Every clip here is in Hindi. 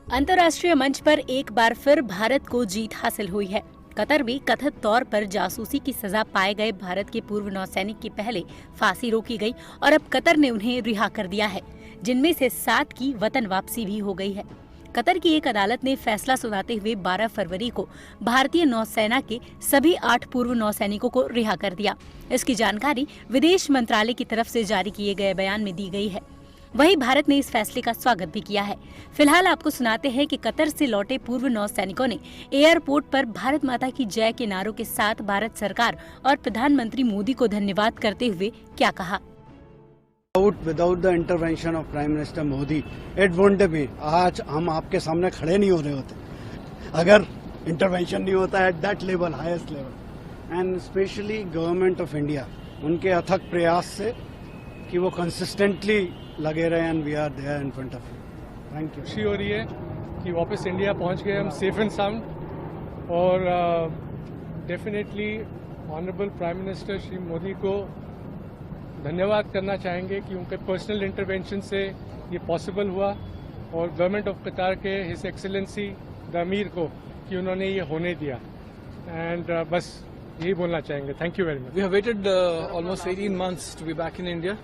अंतर्राष्ट्रीय मंच पर एक बार फिर भारत को जीत हासिल हुई है। कतर में कथित तौर पर जासूसी की सजा पाए गए भारत के पूर्व नौसैनिक की पहले फांसी रोकी गई और अब कतर ने उन्हें रिहा कर दिया है, जिनमें से 7 की वतन वापसी भी हो गई है। कतर की एक अदालत ने फैसला सुनाते हुए 12 फरवरी को भारतीय नौसेना के सभी 8 पूर्व नौसैनिकों को रिहा कर दिया। इसकी जानकारी विदेश मंत्रालय की तरफ से जारी किए गए बयान में दी गई है। वहीं भारत ने इस फैसले का स्वागत भी किया है। फिलहाल आपको सुनाते हैं कि कतर से लौटे पूर्व नौसैनिकों ने एयरपोर्ट पर भारत माता की जय के नारों के साथ भारत सरकार और प्रधानमंत्री मोदी को धन्यवाद करते हुए क्या कहा। Without the intervention of Prime Minister Modi, it wouldn't be. आज हम आपके सामने खड़े नहीं हो रहे होते अगर इंटरवेंशन नहीं होता at that level, highest level, and specially government of India उनके अथक प्रयास से कि वो कंसिस्टेंटली लगे रहे and we are there in front of you. Thank you. खुशी हो रही है कि वापस इंडिया पहुंच गए हम सेफ एंड साउंड और definitely honourable prime minister Shri Modi को धन्यवाद करना चाहेंगे कि उनके पर्सनल इंटरवेंशन से ये पॉसिबल हुआ और गवर्नमेंट ऑफ कतार के हिज एक्सेलेंसी द अमीर को कि उन्होंने ये होने दिया एंड बस यही बोलना चाहेंगे। Thank you very much. We have waited almost 18 months to be back in India.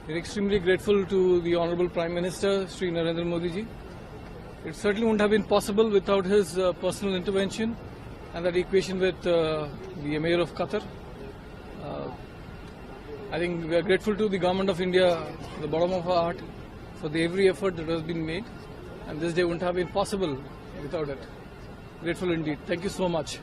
We're extremely grateful to the Honorable Prime Minister, Sri Narendra Modi ji. It certainly wouldn't have been possible without his personal intervention and that equation with the Emir of Qatar. I think we are grateful to the Government of India, from the bottom of our heart, for the every effort that has been made, and this day wouldn't have been possible without it. Grateful indeed. Thank you so much.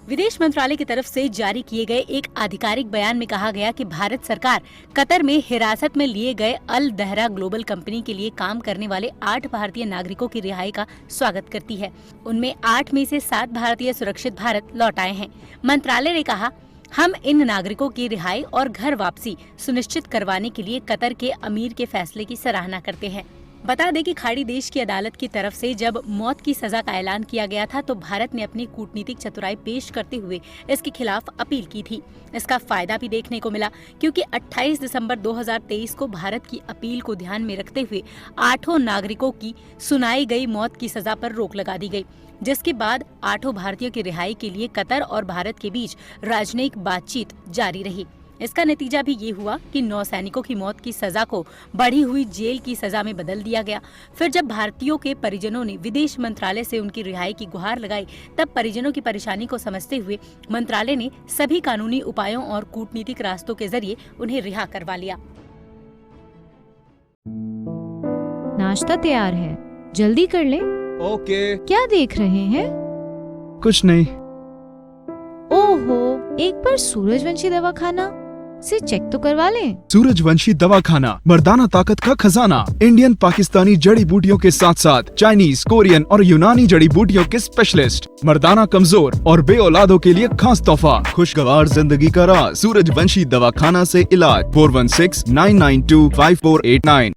विदेश मंत्रालय की तरफ से जारी किए गए एक आधिकारिक बयान में कहा गया कि भारत सरकार कतर में हिरासत में लिए गए अल दहरा ग्लोबल कंपनी के लिए काम करने वाले 8 भारतीय नागरिकों की रिहाई का स्वागत करती है। उनमें 8 में से 7 भारतीय सुरक्षित भारत लौट आए हैं। मंत्रालय ने कहा, हम इन नागरिकों की रिहाई और घर वापसी सुनिश्चित करवाने के लिए कतर के अमीर के फैसले की सराहना करते हैं। बता दें कि खाड़ी देश की अदालत की तरफ से जब मौत की सजा का ऐलान किया गया था तो भारत ने अपनी कूटनीतिक चतुराई पेश करते हुए इसके खिलाफ अपील की थी। इसका फायदा भी देखने को मिला क्योंकि 28 दिसंबर 2023 को भारत की अपील को ध्यान में रखते हुए 8 नागरिकों की सुनाई गई मौत की सजा पर रोक लगा दी गई, जिसके बाद 8 भारतीयों की रिहाई के लिए कतर और भारत के बीच राजनयिक बातचीत जारी रही। इसका नतीजा भी ये हुआ कि 9 सैनिकों की मौत की सजा को बढ़ी हुई जेल की सजा में बदल दिया गया। फिर जब भारतीयों के परिजनों ने विदेश मंत्रालय से उनकी रिहाई की गुहार लगाई, तब परिजनों की परेशानी को समझते हुए मंत्रालय ने सभी कानूनी उपायों और कूटनीतिक रास्तों के जरिए उन्हें रिहा करवा लिया। नाश्ता तैयार है, जल्दी कर ले। ओके। क्या देख रहे हैं? कुछ नहीं। ओहो, एक बार सूरजवंशी दवाखाना से चेक तो करवा लें। सूरजवंशी दवाखाना, मर्दाना ताकत का खजाना। इंडियन पाकिस्तानी जड़ी बूटियों के साथ साथ चाइनीज, कोरियन और यूनानी जड़ी बूटियों के स्पेशलिस्ट। मर्दाना कमजोर और बे औलादों के लिए खास तोहफा, खुशगवार जिंदगी का राज। सूरजवंशी दवाखाना से इलाज 4169925489।